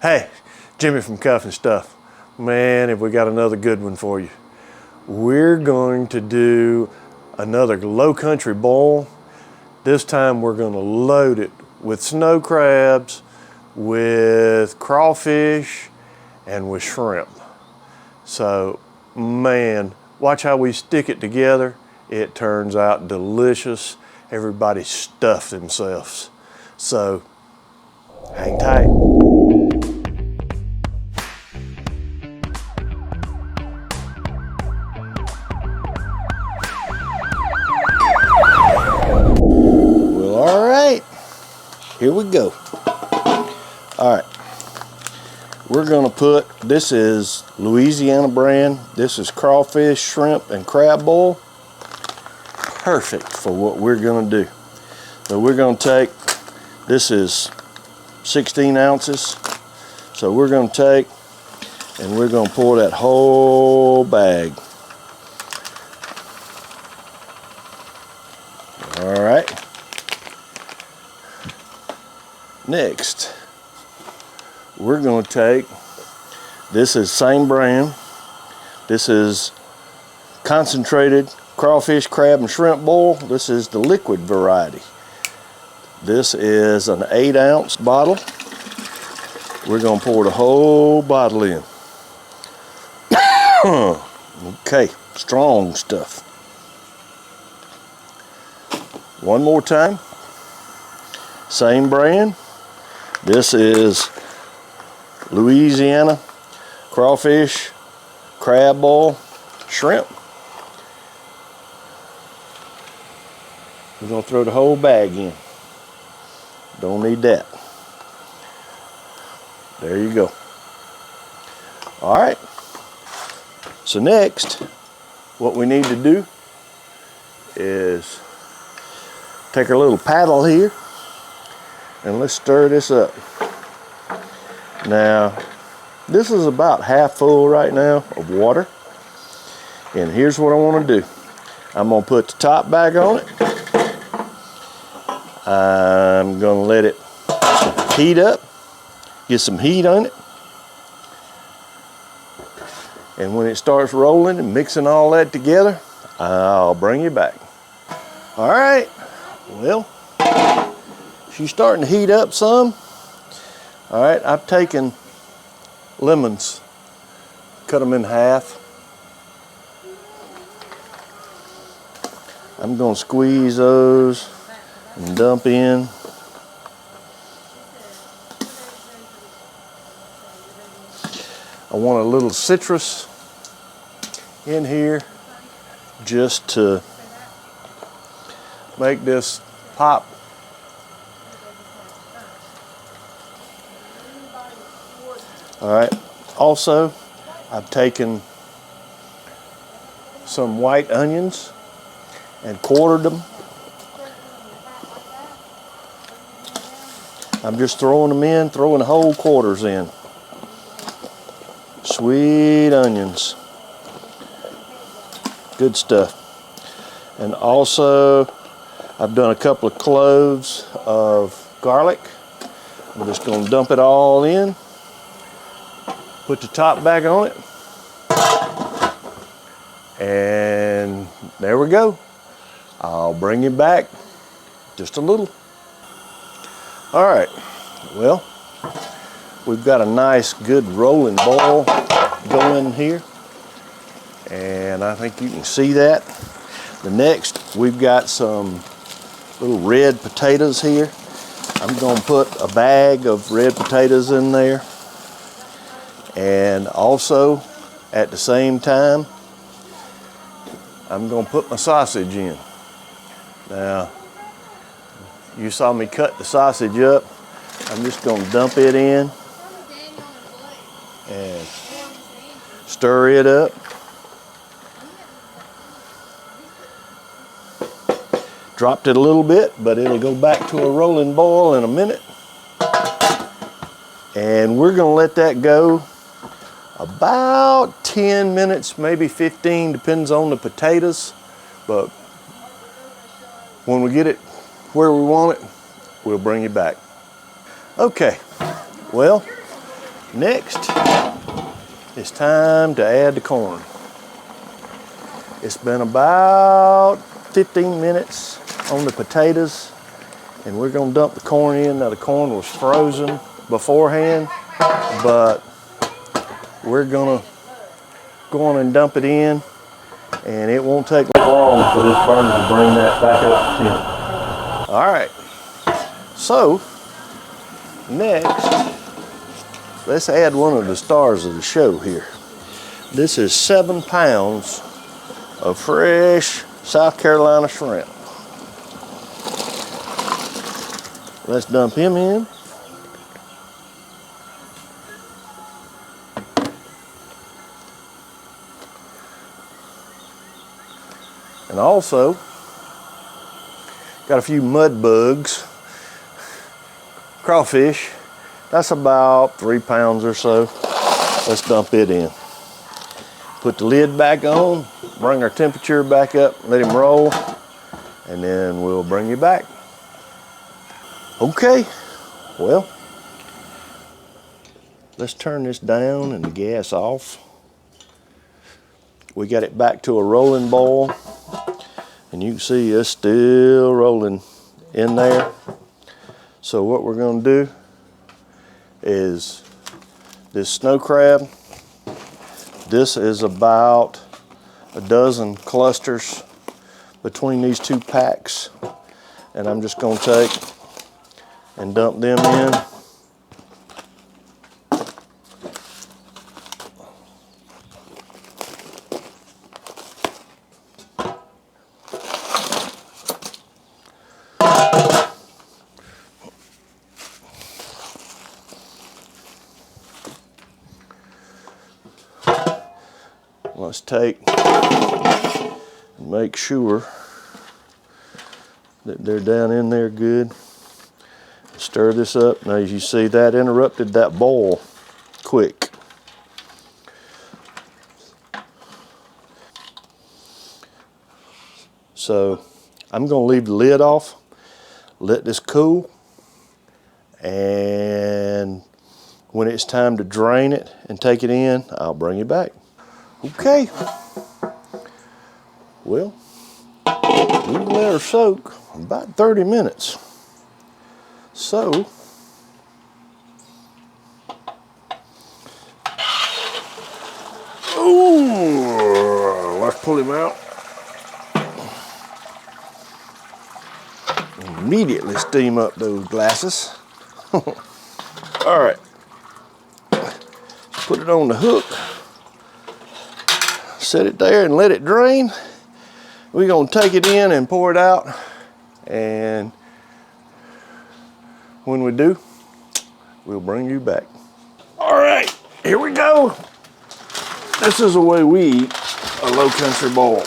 Hey, Jimmy from Cuff and Stuff. Man, have we got another good one for you. We're going to do another low country boil. This time we're going to load it with snow crabs, with crawfish, and with shrimp. So, man, watch how we stick it together. It turns out delicious. Everybody stuffed themselves. So, hang tight. Well, all right, here we go. All right, we're gonna put, this is Louisiana brand. This is crawfish, shrimp, and crab boil. Perfect for what we're gonna do. So we're gonna take, this is 16 ounces. So we're gonna take, and we're gonna pour that whole bag. All right. Next, we're gonna take, this is same brand. This is concentrated crawfish, crab, and shrimp boil. This is the liquid variety. This is an 8-ounce bottle. We're gonna pour the whole bottle in. Okay, strong stuff. One more time. Same brand. This is Louisiana crawfish, crab boil, shrimp. We're gonna throw the whole bag in. Don't need that. There you go. All right. So next, what we need to do is take our little paddle here and let's stir this up. Now, this is about half full right now of water. And here's what I want to do. I'm going to put the top back on it. I'm going to let it heat up, get some heat on it. And when it starts rolling and mixing all that together, I'll bring you back. All right, well, she's starting to heat up some. All right, I've taken lemons, cut them in half. I'm gonna squeeze those and dump in. I want a little citrus in here just to make this pop. All right, also I've taken some white onions and quartered them. I'm just throwing them in, throwing the whole quarters in. Sweet onions. Good stuff. And also, I've done a couple of cloves of garlic. I'm just gonna dump it all in. Put the top back on it. And there we go. I'll bring you back just a little. All right, well, we've got a nice good rolling boil going here. And I think you can see that. The next, we've got some little red potatoes here. I'm gonna put a bag of red potatoes in there. And also, at the same time, I'm gonna put my sausage in. Now, you saw me cut the sausage up. I'm just gonna dump it in and stir it up. Dropped it a little bit, but it'll go back to a rolling boil in a minute. And we're gonna let that go about 10 minutes, maybe 15, depends on the potatoes. But when we get it where we want it, we'll bring you back. Okay, well, Next, it's time to add the corn. It's been about 15 minutes on the potatoes, and we're gonna dump the corn in. Now the corn was frozen beforehand, but we're gonna go on and dump it in, and it won't take long for this burner to bring that back up to 10. All right, so next, let's add one of the stars of the show here. This is 7 pounds of fresh South Carolina shrimp. Let's dump him in. And also, got a few mud bugs, crawfish. That's about 3 pounds or so. Let's dump it in. Put the lid back on, bring our temperature back up, let him roll, and then we'll bring you back. Okay, well, let's turn this down and the gas off. We got it back to a rolling boil, and you can see it's still rolling in there. So what we're gonna do is this snow crab, this is about a dozen clusters between these two packs, and I'm just gonna take and dump them in. Let's take and make sure that they're down in there good. Stir this up. Now, as you see, that interrupted that boil quick. So I'm going to leave the lid off, let this cool, and when it's time to drain it and take it in, I'll bring you back. Okay, well, we can let her soak about 30 minutes. So, ooh, let's pull him out. Immediately steam up those glasses. All right, put it on the hook. Set it there and let it drain. We're gonna take it in and pour it out, and when we do, we'll bring you back. All right, here we go. This is the way we eat a low country boil.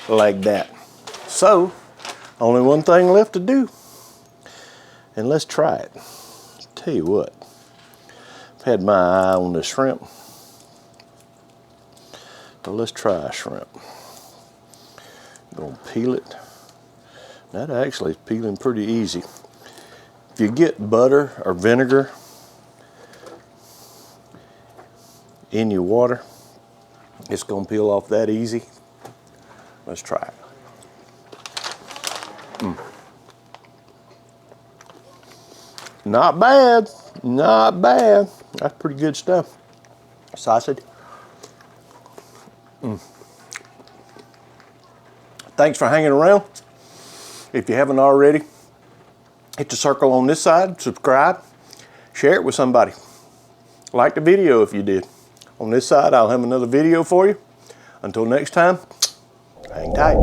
Like that. So, only one thing left to do, and let's try it. Tell you what, I've had my eye on the shrimp, but let's try a shrimp. I'm gonna peel it. That actually is peeling pretty easy. If you get butter or vinegar in your water, it's gonna peel off that easy. Let's try it. Not bad, not bad. That's pretty good stuff. Sausage. Thanks for hanging around. If you haven't already, hit the circle on this side, subscribe, share it with somebody. Like the video if you did. On this side, I'll have another video for you. Until next time, hang tight.